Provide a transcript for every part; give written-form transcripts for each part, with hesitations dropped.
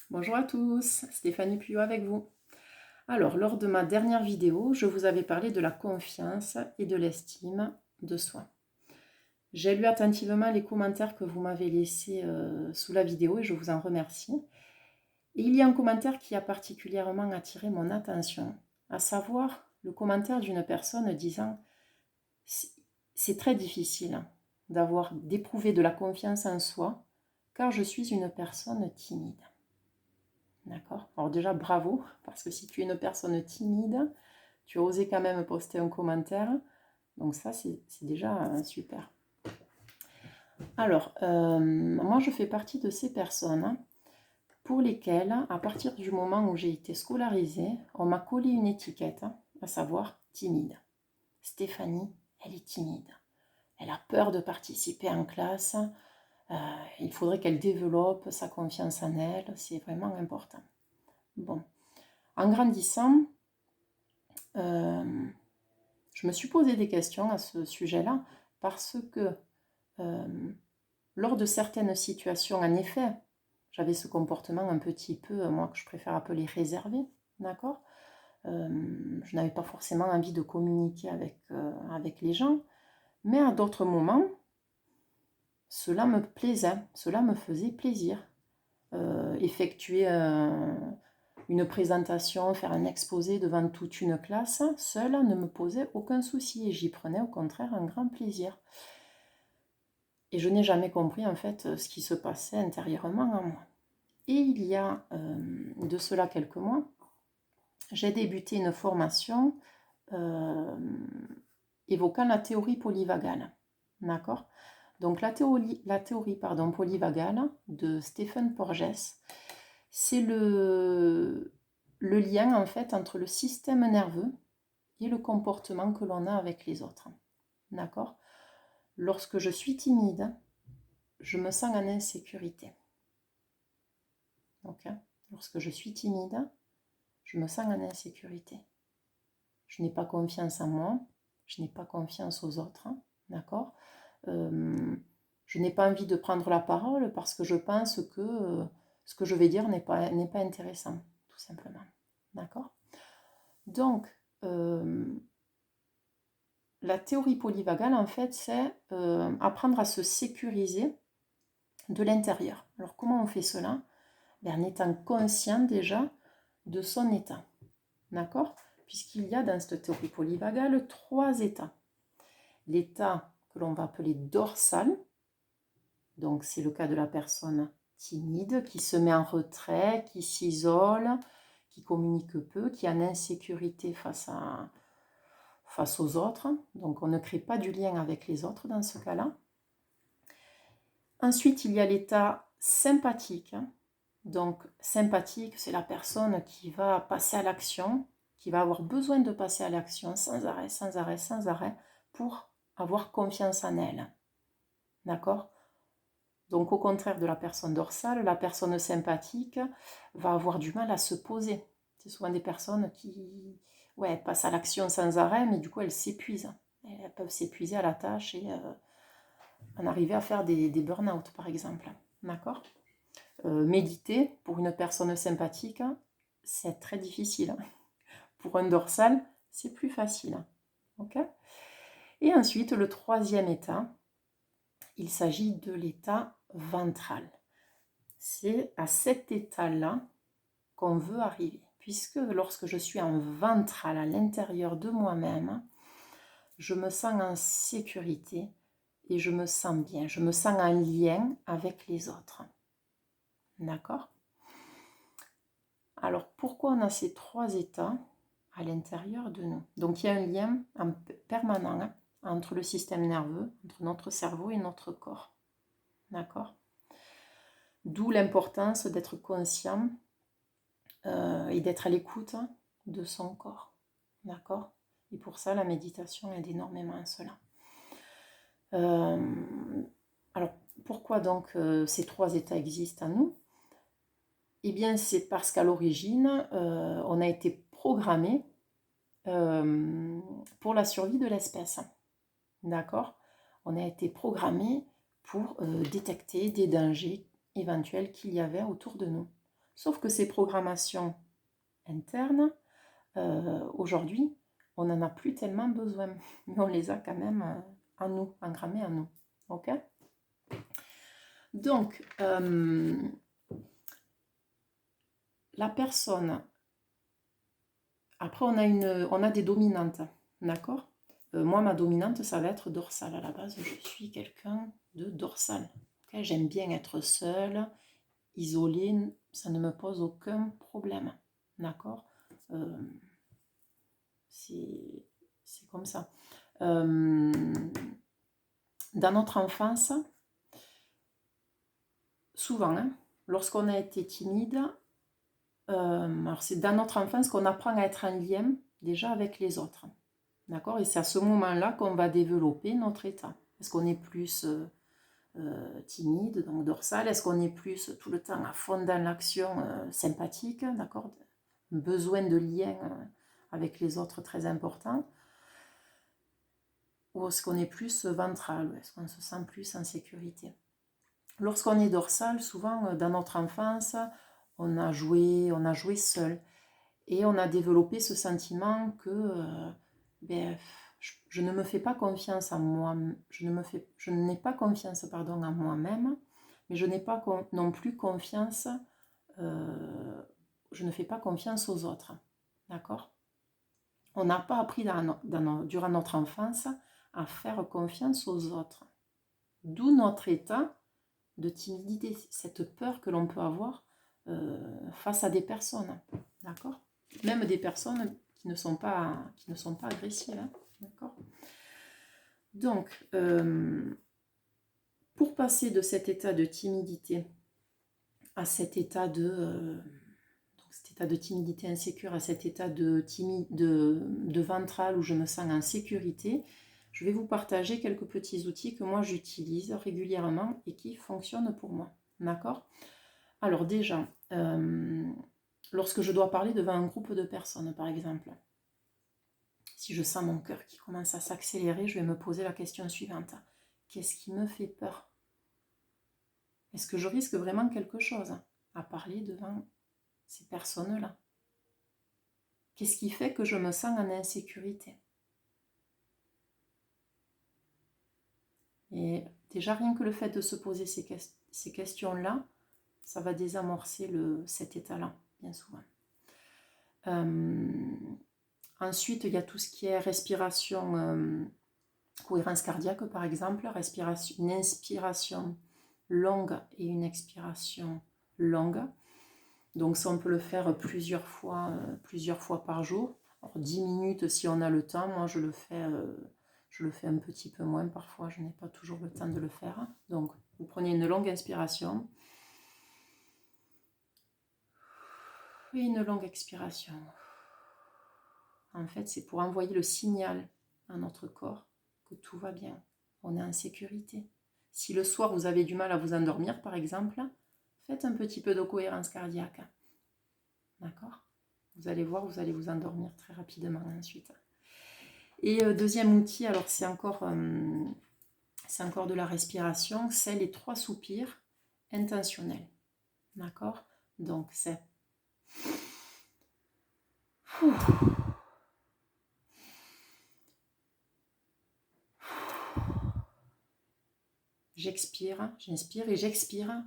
Bonjour à tous, Stéphanie Puyot avec vous. Alors, lors de ma dernière vidéo, je vous avais parlé de la confiance et de l'estime de soi. J'ai lu attentivement les commentaires que vous m'avez laissés sous la vidéo et je vous en remercie. Et il y a un commentaire qui a particulièrement attiré mon attention, à savoir le commentaire d'une personne disant « C'est très difficile d'éprouver de la confiance en soi car je suis une personne timide. » D'accord? Alors déjà, bravo, parce que si tu es une personne timide, tu as osé quand même poster un commentaire. Donc ça, c'est déjà super. Alors, moi, je fais partie de ces personnes pour lesquelles, à partir du moment où j'ai été scolarisée, on m'a collé une étiquette, à savoir timide. Stéphanie, elle est timide. Elle a peur de participer en classe. Il faudrait qu'elle développe sa confiance en elle. C'est vraiment important. Bon. En grandissant, je me suis posé des questions à ce sujet-là parce que lors de certaines situations, en effet, j'avais ce comportement un petit peu, moi, que je préfère appeler réservé, d'accord. Je n'avais pas forcément envie de communiquer avec les gens, mais à d'autres moments, cela me plaisait, cela me faisait plaisir. Effectuer une présentation, faire un exposé devant toute une classe, cela ne me posait aucun souci et j'y prenais au contraire un grand plaisir. Et je n'ai jamais compris en fait ce qui se passait intérieurement en moi. Et il y a de cela quelques mois, j'ai débuté une formation évoquant la théorie polyvagale. D'accord? Donc la théorie polyvagale de Stephen Porges, c'est le lien en fait entre le système nerveux et le comportement que l'on a avec les autres. D'accord? Lorsque je suis timide, je me sens en insécurité. Okay? Lorsque je suis timide, je me sens en insécurité. Je n'ai pas confiance en moi, je n'ai pas confiance aux autres. D'accord? Je n'ai pas envie de prendre la parole parce que je pense que ce que je vais dire n'est pas intéressant, tout simplement. D'accord? Donc, la théorie polyvagale, en fait, c'est apprendre à se sécuriser de l'intérieur. Alors, comment on fait cela? En étant conscient déjà de son état. D'accord? Puisqu'il y a dans cette théorie polyvagale 3 états. L'état que l'on va appeler dorsal, donc c'est le cas de la personne timide, qui se met en retrait, qui s'isole, qui communique peu, qui est en insécurité face aux autres. Donc on ne crée pas du lien avec les autres dans ce cas-là. Ensuite, il y a l'état sympathique. Donc sympathique, c'est la personne qui va passer à l'action, qui va avoir besoin de passer à l'action sans arrêt, sans arrêt, sans arrêt, pour avoir confiance en elle. D'accord? Donc au contraire de la personne dorsale, la personne sympathique va avoir du mal à se poser. C'est souvent des personnes qui passent à l'action sans arrêt, mais du coup elles s'épuisent. Elles peuvent s'épuiser à la tâche et en arriver à faire des burn-out par exemple. D'accord? Méditer, pour une personne sympathique, c'est très difficile. Pour un dorsal, c'est plus facile. Okay? Et ensuite, le 3e état, il s'agit de l'état ventral. C'est à cet état-là qu'on veut arriver. Puisque lorsque je suis en ventral, à l'intérieur de moi-même, je me sens en sécurité et je me sens bien. Je me sens en lien avec les autres. D'accord? Alors, pourquoi on a ces 3 états à l'intérieur de nous? Donc, il y a un lien permanent entre le système nerveux, entre notre cerveau et notre corps. D'accord? D'où l'importance d'être conscient et d'être à l'écoute de son corps. D'accord? Et pour ça, la méditation aide énormément à cela. Alors, pourquoi donc ces 3 états existent en nous? Eh bien, c'est parce qu'à l'origine, on a été programmé pour la survie de l'espèce. D'accord? On a été programmé pour détecter des dangers éventuels qu'il y avait autour de nous. Sauf que ces programmations internes, aujourd'hui, on n'en a plus tellement besoin, mais on les a quand même en nous, engrammées en nous. Ok? Donc, la personne, après on a des dominantes, d'accord? Moi, ma dominante, ça va être dorsale. À la base, je suis quelqu'un de dorsal. Okay? J'aime bien être seule, isolée, ça ne me pose aucun problème, d'accord? C'est comme ça. Dans notre enfance, souvent, hein, lorsqu'on a été timide, alors c'est dans notre enfance qu'on apprend à être en lien déjà avec les autres. D'accord? Et c'est à ce moment-là qu'on va développer notre état. Est-ce qu'on est plus timide, donc dorsal? Est-ce qu'on est plus tout le temps à fond dans l'action sympathique? D'accord? Besoin de lien avec les autres très important? Ou est-ce qu'on est plus ventral? Est-ce qu'on se sent plus en sécurité? Lorsqu'on est dorsal, souvent dans notre enfance, on a joué seul. Et on a développé ce sentiment que je ne me fais pas confiance en moi, je n'ai pas confiance pardon, en moi-même, mais je n'ai pas non plus confiance, je ne fais pas confiance aux autres. D'accord? On n'a pas appris durant notre enfance à faire confiance aux autres. D'où notre état de timidité, cette peur que l'on peut avoir face à des personnes. D'accord? Même des personnes qui ne sont pas agressives. Hein, d'accord? Donc, pour passer de cet état de timidité à cet état de timidité insécure, à cet état de ventral où je me sens en sécurité, je vais vous partager quelques petits outils que moi j'utilise régulièrement et qui fonctionnent pour moi. D'accord? Alors déjà, lorsque je dois parler devant un groupe de personnes, par exemple, si je sens mon cœur qui commence à s'accélérer, je vais me poser la question suivante. Qu'est-ce qui me fait peur? Est-ce que je risque vraiment quelque chose à parler devant ces personnes-là? Qu'est-ce qui fait que je me sens en insécurité? Et déjà, rien que le fait de se poser ces questions-là, ça va désamorcer cet état-là, bien souvent. Ensuite, il y a tout ce qui est respiration, cohérence cardiaque par exemple, une inspiration longue et une expiration longue. Donc ça, on peut le faire plusieurs fois par jour. Alors, 10 minutes si on a le temps, moi je le fais un petit peu moins, parfois je n'ai pas toujours le temps de le faire. Donc vous prenez une longue inspiration et une longue expiration. En fait, c'est pour envoyer le signal à notre corps que tout va bien, on est en sécurité. Si le soir vous avez du mal à vous endormir, par exemple, faites un petit peu de cohérence cardiaque. D'accord? Vous allez voir, vous allez vous endormir très rapidement ensuite. Et deuxième outil, alors c'est encore de la respiration, c'est les 3 soupirs intentionnels. D'accord? Donc c'est... J'inspire et j'expire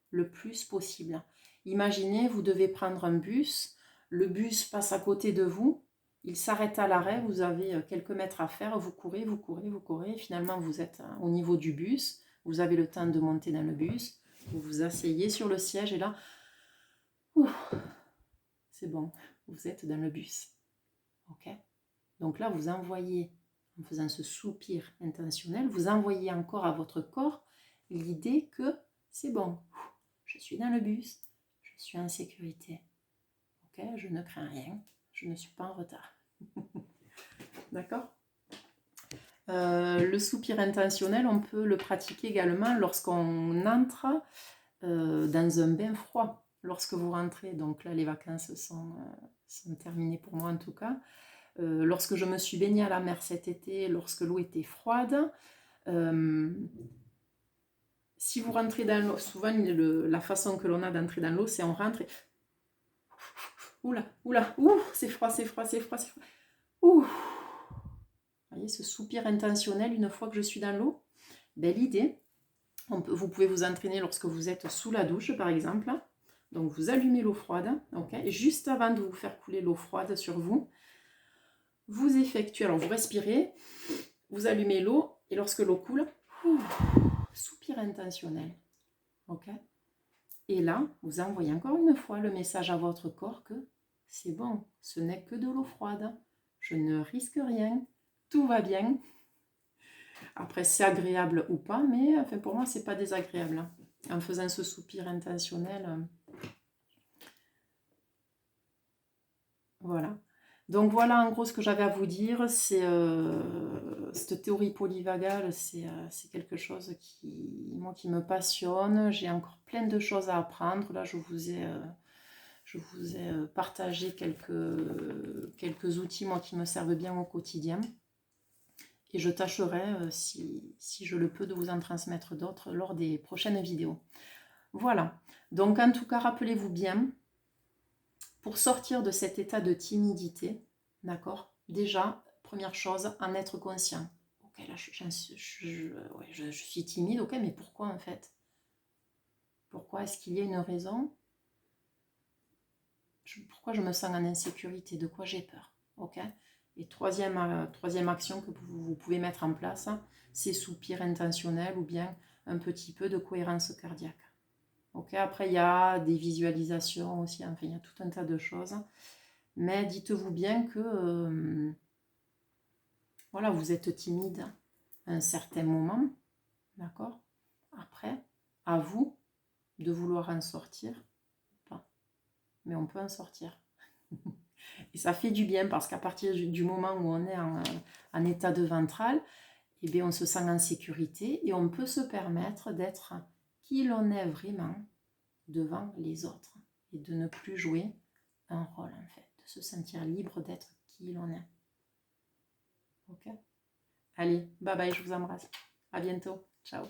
le plus possible. Imaginez, vous devez prendre un bus, le bus passe à côté de vous, il s'arrête à l'arrêt, vous avez quelques mètres à faire, vous courez, finalement vous êtes au niveau du bus, vous avez le temps de monter dans le bus, vous vous asseyez sur le siège et là, c'est bon, vous êtes dans le bus. Ok? Donc là, vous envoyez, en faisant ce soupir intentionnel, vous envoyez encore à votre corps l'idée que c'est bon, je suis dans le bus, je suis en sécurité. Ok, je ne crains rien, je ne suis pas en retard. D'accord? Le soupir intentionnel, on peut le pratiquer également lorsqu'on entre dans un bain froid. Lorsque vous rentrez, donc là les vacances sont terminées pour moi en tout cas. Lorsque je me suis baignée à la mer cet été, lorsque l'eau était froide, si vous rentrez dans l'eau, souvent la façon que l'on a d'entrer dans l'eau, c'est on rentre et... Oula, oula, ouh, c'est froid, c'est froid, c'est froid, c'est froid. Ouh. Vous voyez, ce soupir intentionnel une fois que je suis dans l'eau. Belle idée. Vous pouvez vous entraîner lorsque vous êtes sous la douche, par exemple. Donc, vous allumez l'eau froide, ok, et juste avant de vous faire couler l'eau froide sur vous, vous effectuez, alors vous respirez, vous allumez l'eau, et lorsque l'eau coule, soupir intentionnel, ok. Et là, vous envoyez encore une fois le message à votre corps que c'est bon, ce n'est que de l'eau froide, je ne risque rien, tout va bien. Après, c'est agréable ou pas, mais enfin, pour moi, c'est pas désagréable. En faisant ce soupir intentionnel, voilà. Donc voilà en gros ce que j'avais à vous dire. C'est cette théorie polyvagale, c'est quelque chose qui me passionne. J'ai encore plein de choses à apprendre. Là, je vous ai partagé quelques outils moi, qui me servent bien au quotidien. Et je tâcherai, si je le peux, de vous en transmettre d'autres lors des prochaines vidéos. Voilà. Donc en tout cas, rappelez-vous bien, pour sortir de cet état de timidité, d'accord, déjà, première chose, en être conscient. Ok, là, je suis timide, ok, mais pourquoi en fait? Pourquoi? Est-ce qu'il y a une raison? Pourquoi je me sens en insécurité? De quoi j'ai peur? Ok. Et troisième action que vous pouvez mettre en place, c'est soupir intentionnel ou bien un petit peu de cohérence cardiaque. Ok, après, il y a des visualisations aussi, enfin, il y a tout un tas de choses. Mais dites-vous bien que voilà, vous êtes timide à un certain moment, d'accord? Après, à vous de vouloir en sortir ou pas. Mais on peut en sortir. Et ça fait du bien parce qu'à partir du moment où on est en état de ventral, eh bien, on se sent en sécurité et on peut se permettre d'être qui l'on est vraiment devant les autres et de ne plus jouer un rôle en fait, de se sentir libre d'être qui l'on est. Ok? Allez, bye bye, je vous embrasse. À bientôt. Ciao.